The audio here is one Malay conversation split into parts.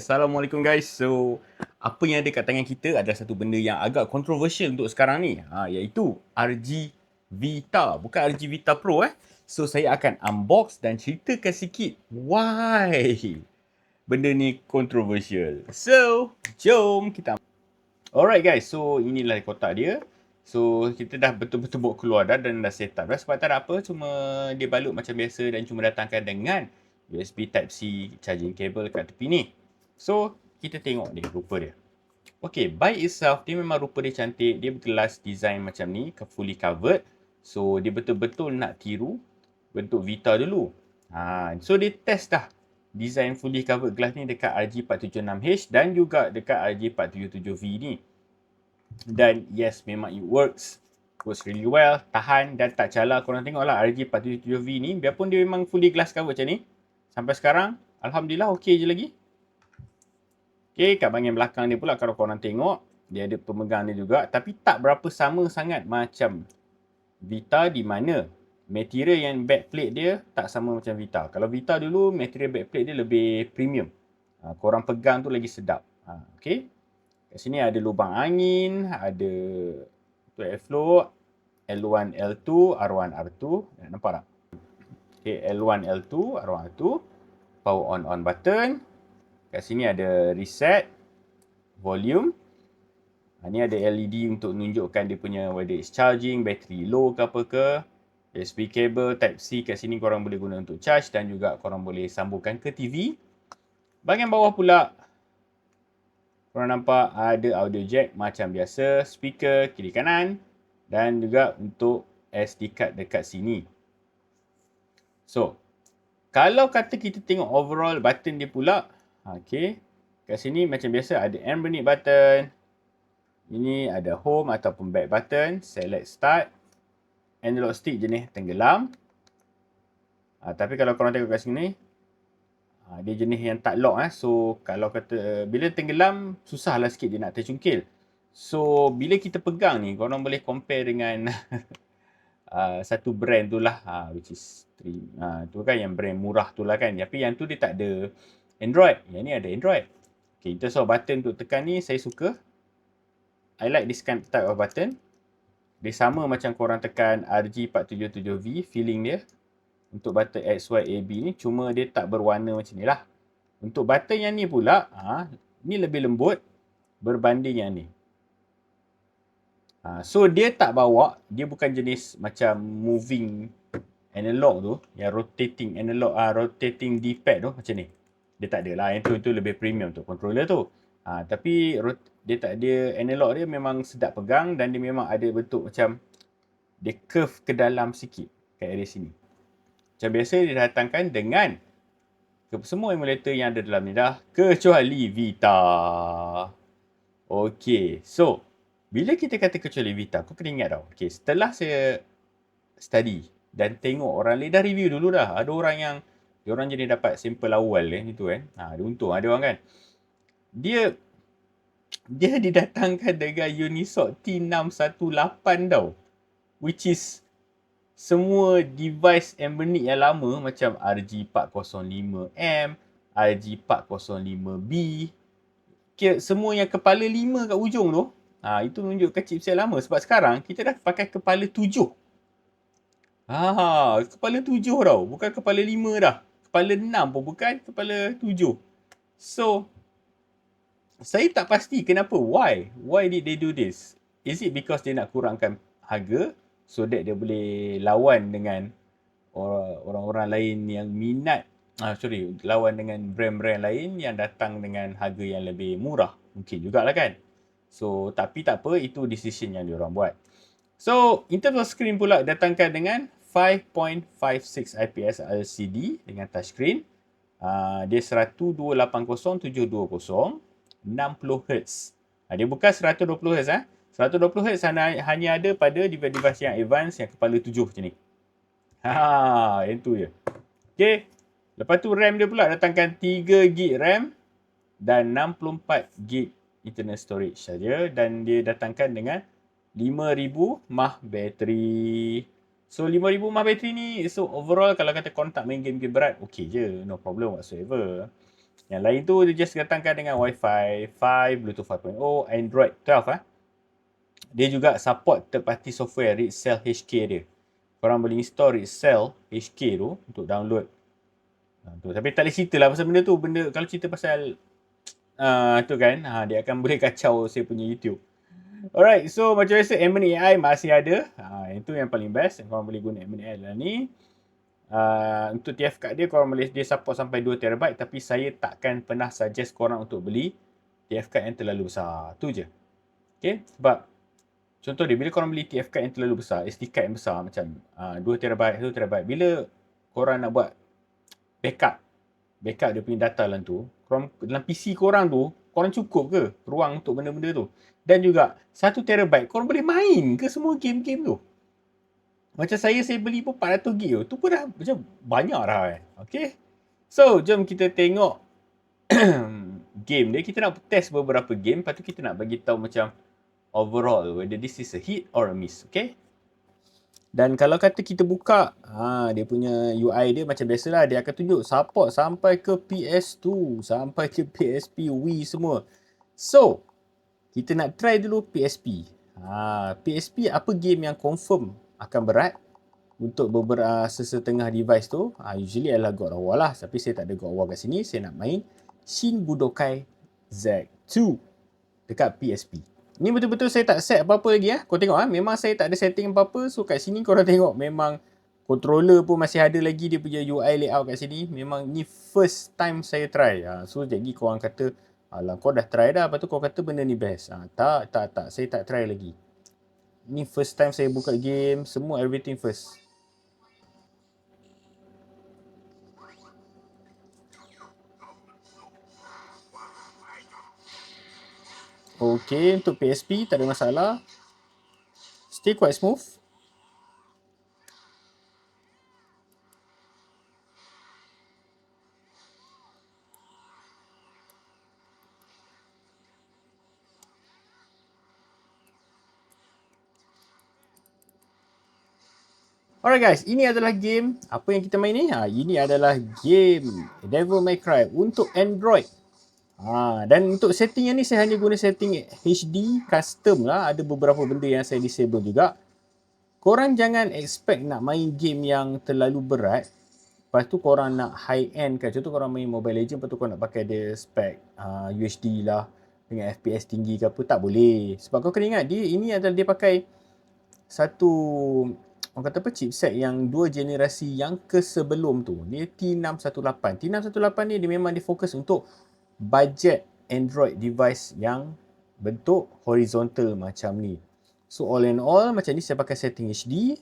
Assalamualaikum guys. So, apa yang ada kat tangan kita adalah satu benda yang agak kontroversial untuk sekarang ni. Iaitu RG Vita. Bukan RG Vita Pro So, saya akan unbox dan ceritakan sikit why benda ni kontroversial. So, jom kita. Alright guys, so inilah kotak dia. So, kita dah betul-betul bawa keluar dan dah set up dah. Sebab tak ada apa, cuma dia balut macam biasa dan cuma datangkan dengan USB Type-C charging cable kat tepi ni. So, kita tengok ni rupa dia. Okay, by itself, dia memang rupa dia cantik. Dia glass design macam ni, fully covered. So, dia betul-betul nak tiru bentuk Vita dulu. So, dia test dah design fully covered glass ni dekat RG476H dan juga dekat RG477V ni. Dan yes, memang it works. Works really well, tahan dan tak calar. Korang tengok lah RG477V ni, biarpun dia memang fully glass covered macam ni, sampai sekarang, Alhamdulillah okey je lagi. Okay, kat bahagian belakang dia pula kalau korang tengok, dia ada pemegang dia juga. Tapi tak berapa sama sangat macam Vita di mana material yang backplate dia tak sama macam Vita. Kalau Vita dulu, material backplate dia lebih premium. Korang pegang tu lagi sedap. Okay. Kat sini ada lubang angin, ada tu airflow, L1, L2, R1, R2. Nampak tak? Okay, L1, L2, R1, R2. Power on button. Kat sini ada reset, volume. Ni ada LED untuk menunjukkan dia punya whether it's charging, battery low ke apa ke. USB cable Type-C kat sini korang boleh guna untuk charge dan juga korang boleh sambungkan ke TV. Bahagian bawah pula, korang nampak ada audio jack macam biasa, speaker kiri kanan dan juga untuk SD card dekat sini. So, kalau kata kita tengok overall button dia pula, okay. Kat sini macam biasa ada Anbernic button. Ini ada home ataupun back button. Select start. Analog stick jenis tenggelam. Tapi kalau korang tengok kat sini, dia jenis yang tak lock. So, kalau kata bila tenggelam, susahlah sikit dia nak tercungkil. So, bila kita pegang ni, korang boleh compare dengan satu brand tu lah. Which is tu kan yang brand murah tu lah kan. Tapi yang tu dia tak ada Android. Yang ni ada Android. Okay, in terms of button untuk tekan ni, saya suka. I like this kind type of button. Dia sama macam korang tekan RG477V, feeling dia. Untuk button XYAB ni, cuma dia tak berwarna macam ni lah. Untuk button yang ni pula, ni lebih lembut berbanding yang ni. So, dia tak bawa, dia bukan jenis macam moving analog tu, yang rotating analog, rotating D-pad tu macam ni. Dia tak ada lah, yang tu lebih premium tu, controller tu. Tapi dia tak ada, analog dia memang sedap pegang dan dia memang ada bentuk macam dia curve ke dalam sikit kat area sini. Macam biasa dia datangkan dengan semua emulator yang ada dalam ni dah, kecuali Vita. Okay, so bila kita kata kecuali Vita, kau kena ingat tau. Okay, setelah saya study dan tengok orang lain dah review dulu dah. Ada orang yang diorang jenis dapat sampel awal itu kan. Dia untung ada orang kan. Dia didatangkan dengan Unisoc T618 tau. Which is semua device Anbernic yang lama macam RG405M, RG405B. Semua yang kepala 5 kat ujung tu, itu menunjukkan chipset lama. Sebab sekarang kita dah pakai kepala 7. Kepala 7 tau. Bukan kepala 5 dah. Kepala 6 pun bukan, kepala 7. So, saya tak pasti kenapa. Why? Why did they do this? Is it because dia nak kurangkan harga so that dia boleh lawan dengan orang-orang lain yang minat, lawan dengan brand-brand lain yang datang dengan harga yang lebih murah. Mungkin jugalah kan. So, tapi tak apa, itu decision yang diorang buat. So, in terms of screen pula datangkan dengan 5.56 IPS LCD dengan touchscreen. Dia 1280720, 60Hz. Dia bukan 120Hz. 120Hz hanya ada pada device-device yang advance yang kepala 7 macam ni. Yang tu je. Okay. Lepas tu RAM dia pula datangkan 3GB RAM dan 64GB internal storage saja. Dan dia datangkan dengan 5000 mAh bateri. So 5000 mAh bateri ni, so overall kalau kata korang tak main game-game berat, okay je, no problem whatsoever. Yang lain tu dia just datangkan dengan Wi-Fi 5, Bluetooth 5.0, Android 12 Dia juga support third party software Ritzel HK dia. Korang boleh install Ritzel HK tu untuk download. Tapi tak boleh cerita lah pasal benda tu. Kalau cerita pasal tu kan, dia akan boleh kacau saya punya YouTube. Alright, so macam biasa M&AI masih ada. Itu yang paling best. Korang boleh guna M&AI lah ni. Untuk TF card dia, korang boleh, dia support sampai 2TB. Tapi saya takkan pernah suggest korang untuk beli TF card yang terlalu besar. Tu je. Okay, sebab contoh dia, bila korang beli TF card yang terlalu besar, SD card yang besar macam 2TB, 1TB, bila korang nak buat backup dia punya data dalam tu, korang, dalam PC korang tu, korang cukup ke ruang untuk benda-benda tu? Dan juga 1TB, korang boleh main ke semua game-game tu? Macam saya beli pun 400GB tu pun dah macam banyak dah kan. Okay, so jom kita tengok game dia. Kita nak test beberapa game, lepas tu kita nak bagi tahu macam overall whether this is a hit or a miss. Okay, dan kalau kata kita buka dia punya UI dia macam biasalah, dia akan tunjuk support sampai ke PS2, sampai ke PSP, Wii semua. So kita nak try dulu PSP. PSP apa game yang confirm akan berat untuk beberapa sesetengah device tu? Usually adalah God of War lah. Tapi saya tak ada God of War kat sini. Saya nak main Shin Budokai Z2 dekat PSP. Ni betul-betul saya tak set apa-apa lagi . Kau tengok memang saya tak ada setting apa-apa. So kat sini korang tengok memang controller pun masih ada lagi dia punya UI layout kat sini. Memang ni first time saya try. So jadi korang kata, alah kau dah try dah, lepas tu kau kata benda ni best. Tak. Saya tak try lagi. Ni first time saya buka game. Semua everything first. Okay, untuk PSP tak ada masalah. Still quite smooth. Alright guys, ini adalah game apa yang kita main ni. Ini adalah game Devil May Cry untuk Android. Dan untuk setting ni saya hanya guna setting HD custom lah. Ada beberapa benda yang saya disable juga. Korang jangan expect nak main game yang terlalu berat. Lepas tu korang nak high end kan. Contoh korang main Mobile Legends, lepas tu korang nak pakai dia spec UHD lah dengan FPS tinggi ke apa. Tak boleh. Sebab kau kena ingat ini adalah dia pakai satu orang kata apa, chipset yang dua generasi yang ke sebelum tu. Ni T618. T618 ni dia memang difokus untuk budget Android device yang bentuk horizontal macam ni. So all in all macam ni saya pakai setting HD.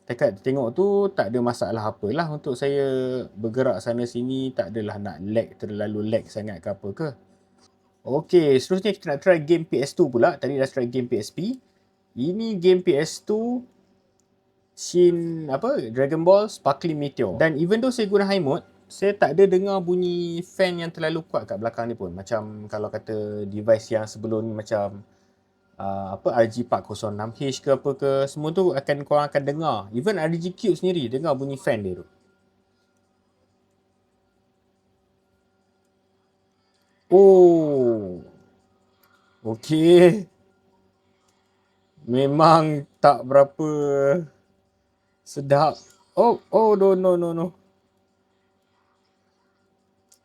Dekat tengok tu tak ada masalah apalah untuk saya bergerak sana sini. Tak adalah nak terlalu lag sangat ke apa ke. Okay, seterusnya kita nak try game PS2 pula. Tadi dah try game PSP. Ini game PS2 Dragon Ball Sparkling Meteor. Dan even though saya guna high mode, saya tak ada dengar bunyi fan yang terlalu kuat kat belakang ni pun. Macam kalau kata device yang sebelum ni macam RG406H ke apa ke, semua tu korang akan dengar. Even RG Cube sendiri dengar bunyi fan dia tu. Oh. Okay. Memang tak berapa sedap. Oh no.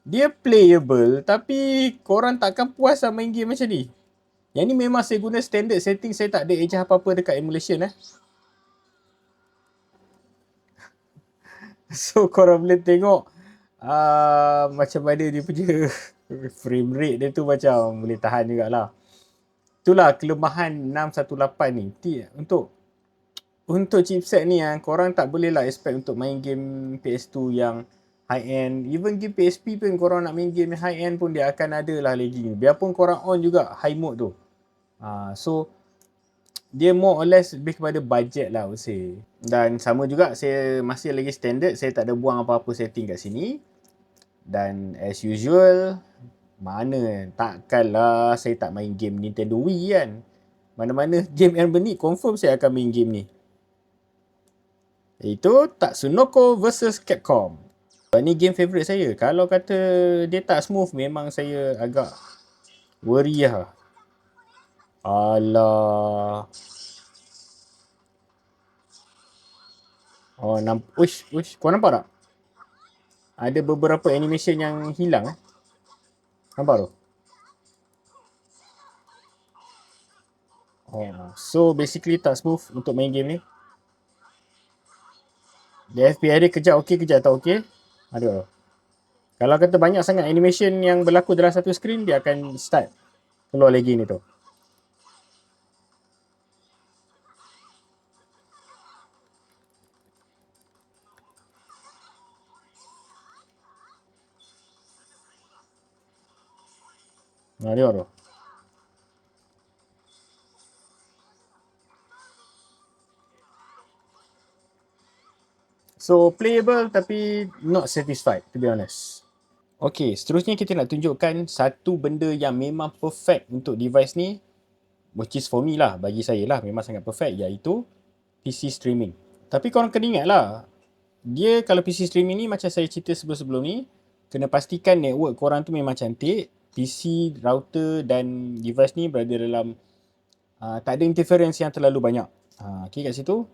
Dia playable tapi korang takkan puas lah main game macam ni. Yang ni memang saya guna standard setting, saya tak ada adjust apa-apa dekat emulation . So korang boleh tengok macam mana dia punya frame rate dia tu macam boleh tahan jugalah. Itulah kelemahan 618 ni. Untuk chipset ni korang tak boleh lah expect untuk main game PS2 yang high end. Even game PSP pun korang nak main game high end pun dia akan ada lah lagging. Biarpun korang on juga high mode tu. So dia more or less lebih kepada budget lah I would say. Dan sama juga saya masih lagi standard. Saya tak ada buang apa-apa setting kat sini. Dan as usual, mana takkanlah saya tak main game Nintendo Wii kan. Mana-mana game yang ni confirm saya akan main game ni. Itu Tatsunoko vs Capcom. Ni game favourite saya. Kalau kata dia tak smooth, memang saya agak worry lah. Alah. Oh, uish, kau nampak tak? Ada beberapa animation yang hilang. Nampak tu? Oh, so basically tak smooth untuk main game ni. Dia FPS dia kejap okey, kejap tak okey. Ada. Kalau kata banyak sangat animation yang berlaku dalam satu screen, dia akan start keluar lagi ni tu. Nah, dia tu. So, playable tapi not satisfied, to be honest. Okay, seterusnya kita nak tunjukkan satu benda yang memang perfect untuk device ni, which is for me lah, bagi saya lah, memang sangat perfect, iaitu PC streaming. Tapi korang kena ingat lah, dia kalau PC streaming ni macam saya cerita sebelum-sebelum ni, kena pastikan network korang tu memang cantik, PC, router dan device ni berada dalam tak ada interference yang terlalu banyak. Okay, kat situ.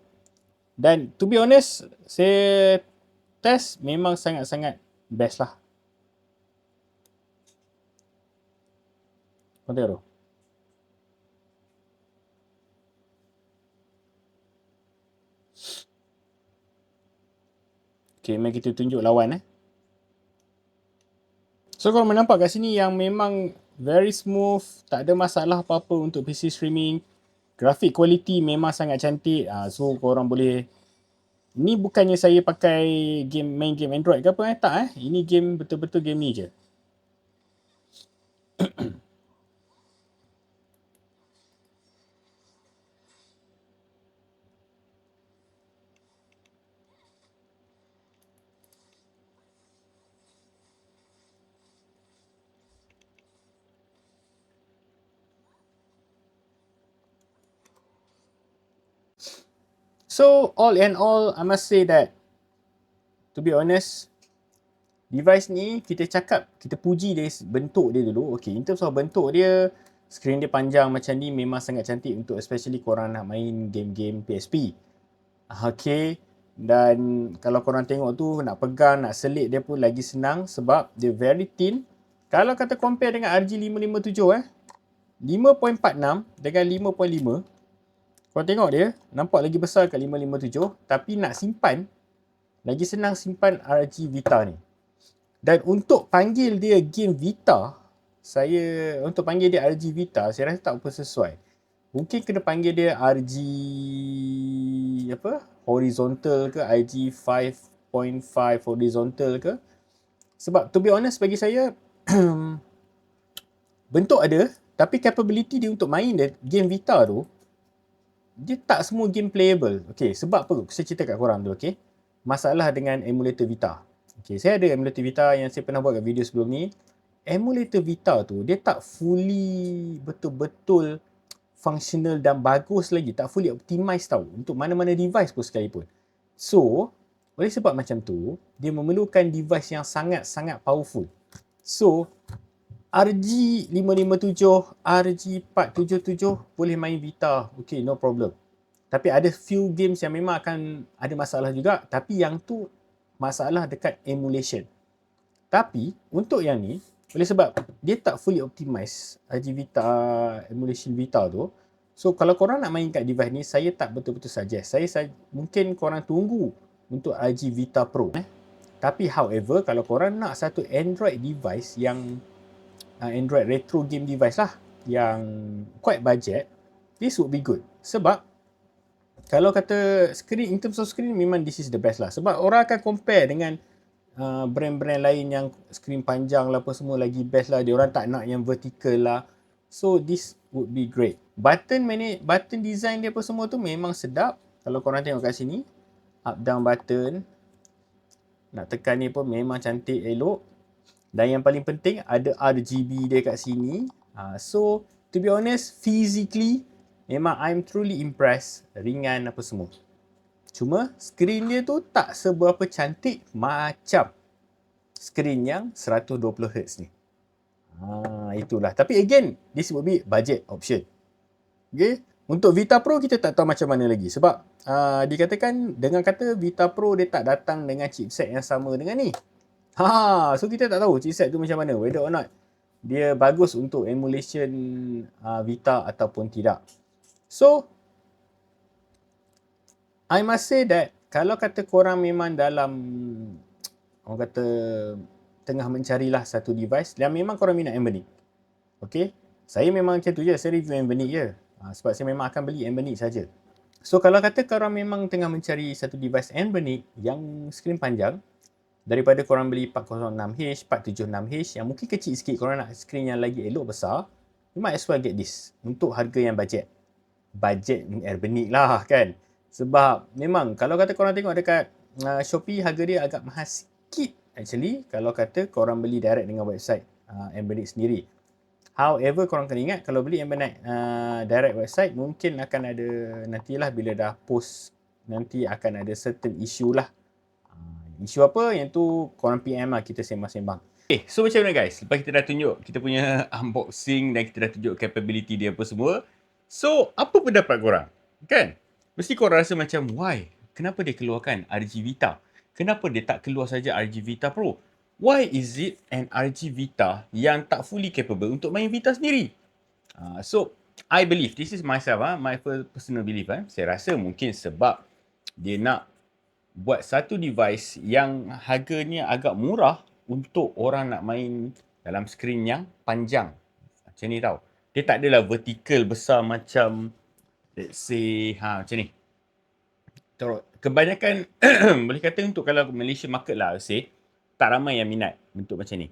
Dan to be honest, saya test memang sangat-sangat best lah. Kau tengok tu. Okay, mari kita tunjuk lawan. So, korang nampak kat sini yang memang very smooth, tak ada masalah apa-apa untuk PC streaming. Grafik quality memang sangat cantik. So, korang boleh... Ni bukannya saya pakai main game Android ke apa tak. Ini game betul-betul game ni je. So, all in all, I must say that, to be honest, device ni kita puji dari bentuk dia dulu. Okay, in terms of bentuk dia, screen dia panjang macam ni memang sangat cantik untuk especially korang nak main game-game PSP. Okay, dan kalau korang tengok tu, nak pegang, nak selit dia pun lagi senang sebab dia very thin. Kalau kata compare dengan RG 557 5.46 dengan 5.5, korang tengok dia, nampak lagi besar kat 557, tapi nak simpan, lagi senang simpan RG Vita ni. Dan untuk panggil dia game Vita, untuk panggil dia RG Vita, saya rasa tak apa sesuai. Mungkin kena panggil dia RG horizontal ke, RG 5.5 horizontal ke. Sebab to be honest bagi saya, bentuk ada, tapi capability dia untuk main game Vita tu, dia tak semua game playable. Okay, sebab apa? Saya cerita kat korang dulu, okay. Masalah dengan emulator Vita. Okay, saya ada emulator Vita yang saya pernah buat kat video sebelum ni. Emulator Vita tu, dia tak fully betul-betul functional dan bagus lagi. Tak fully optimize tau. Untuk mana-mana device pun sekalipun. So, oleh sebab macam tu, dia memerlukan device yang sangat-sangat powerful. So, RG 557, RG 477 boleh main Vita. Okay, no problem. Tapi ada few games yang memang akan ada masalah juga. Tapi yang tu masalah dekat emulation. Tapi untuk yang ni, oleh sebab dia tak fully optimize RG Vita, emulation Vita tu. So kalau korang nak main kat device ni, saya tak betul-betul suggest. Mungkin korang tunggu untuk RG Vita Pro. Tapi however, kalau korang nak satu Android device yang Android retro game device lah, yang quite budget, this would be good. Sebab kalau kata screen, in terms of screen, memang this is the best lah. Sebab orang akan compare dengan brand-brand lain yang screen panjang lah apa semua lagi best lah. Dia orang tak nak yang vertical lah. So this would be great. Button design dia apa semua tu memang sedap. Kalau korang tengok kat sini, up down button, nak tekan ni pun memang cantik, elok. Dan yang paling penting, ada RGB dia kat sini. So, to be honest, physically, memang I'm truly impressed. Ringan apa semua. Cuma, screen dia tu tak seberapa cantik macam skrin yang 120Hz ni. Itulah. Tapi again, this will be budget option. Okay. Untuk Vita Pro kita tak tahu macam mana lagi. Sebab dikatakan dengan kata Vita Pro dia tak datang dengan chipset yang sama dengan ni. So kita tak tahu chipset tu macam mana. Whether or not dia bagus untuk emulation Vita ataupun tidak. So, I must say that kalau kata korang memang dalam, orang kata tengah mencarilah satu device yang memang korang minat Embernic. Okay. Saya memang macam tu je. Saya review Embernic je. Sebab saya memang akan beli Embernic saja. So kalau kata korang memang tengah mencari satu device Embernic yang skrin panjang, daripada korang beli 406H, 476H yang mungkin kecil sikit, korang nak skrin yang lagi elok besar, you might as well get this untuk harga yang budget. Budget Embernic lah kan. Sebab memang kalau kata korang tengok dekat Shopee, harga dia agak mahal sikit actually kalau kata korang beli direct dengan website Embernic sendiri. However, korang kena ingat kalau beli Embernic direct website, mungkin akan ada nantilah bila dah post, nanti akan ada certain issue lah. Isu apa? Yang tu korang PM lah, kita sembang-sembang. Okay, so macam mana guys? Lepas kita dah tunjuk kita punya unboxing dan kita dah tunjuk capability dia apa semua. So, apa pendapat korang? Kan? Mesti korang rasa macam, why? Kenapa dia keluarkan RG Vita? Kenapa dia tak keluar saja RG Vita Pro? Why is it an RG Vita yang tak fully capable untuk main Vita sendiri? So, I believe, this is myself, my personal belief. Saya rasa mungkin sebab dia nak buat satu device yang harganya agak murah untuk orang nak main dalam skrin yang panjang. Macam ni tau. Dia tak adalah vertical besar macam, let's say, macam ni. Kebanyakan, boleh kata untuk kalau Malaysia market lah, say, tak ramai yang minat bentuk macam ni.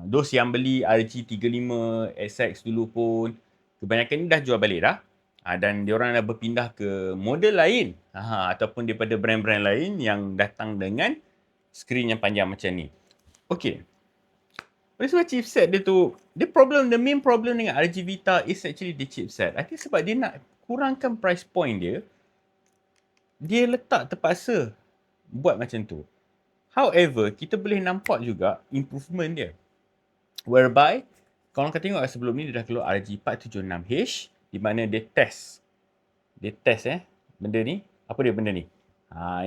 Those yang beli RG35SX dulu pun, kebanyakan ni dah jual balik dah. Dan diorang dah berpindah ke model lain. Ataupun daripada brand-brand lain yang datang dengan skrin yang panjang macam ni. Okay. Oleh sebab chipset dia tu, the main problem dengan RG Vita is actually the chipset. I think sebab dia nak kurangkan price point dia, dia letak terpaksa buat macam tu. However, kita boleh nampak juga improvement dia. Whereby, kalau kita tengok sebelum ni dia dah keluar RG476H, di mana dia test benda ni. Apa dia benda ni?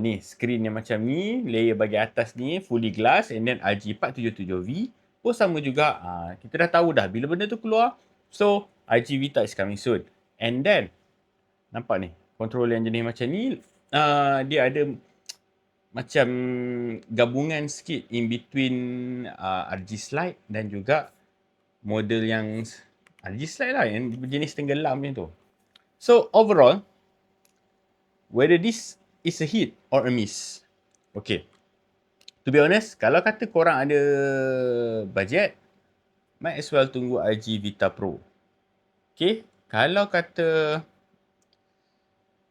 Ni skrin yang macam ni, layer bahagian atas ni fully glass, and then RG477V pun sama juga. Kita dah tahu dah bila benda tu keluar. So, RG Vita is coming soon. And then, nampak ni, control yang jenis macam ni, dia ada macam gabungan sikit in between RG Slide dan juga model yang RG Slide lah, yang jenis tenggelam macam tu. So overall, whether this is a hit or a miss, okay, to be honest, kalau kata korang ada budget, might as well tunggu RG Vita Pro. Okay, kalau kata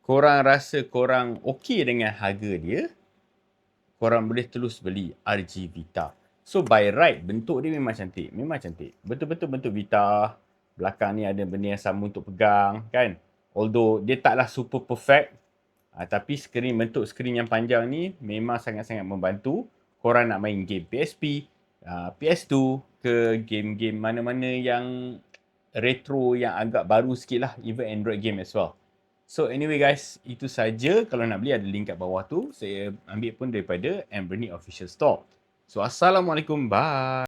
korang rasa korang okay dengan harga dia, korang boleh terus beli RG Vita. So by right, bentuk dia memang cantik. Memang cantik. Betul-betul bentuk Vita. Belakang ni ada benda yang sama untuk pegang, kan? Although dia taklah super perfect. Tapi bentuk skrin yang panjang ni memang sangat-sangat membantu korang nak main game PSP, PS2 ke game-game mana-mana yang retro yang agak baru sikit lah. Even Android game as well. So anyway guys, itu saja. Kalau nak beli ada link kat bawah tu. Saya ambil pun daripada Embernic Official Store. So assalamualaikum, bye.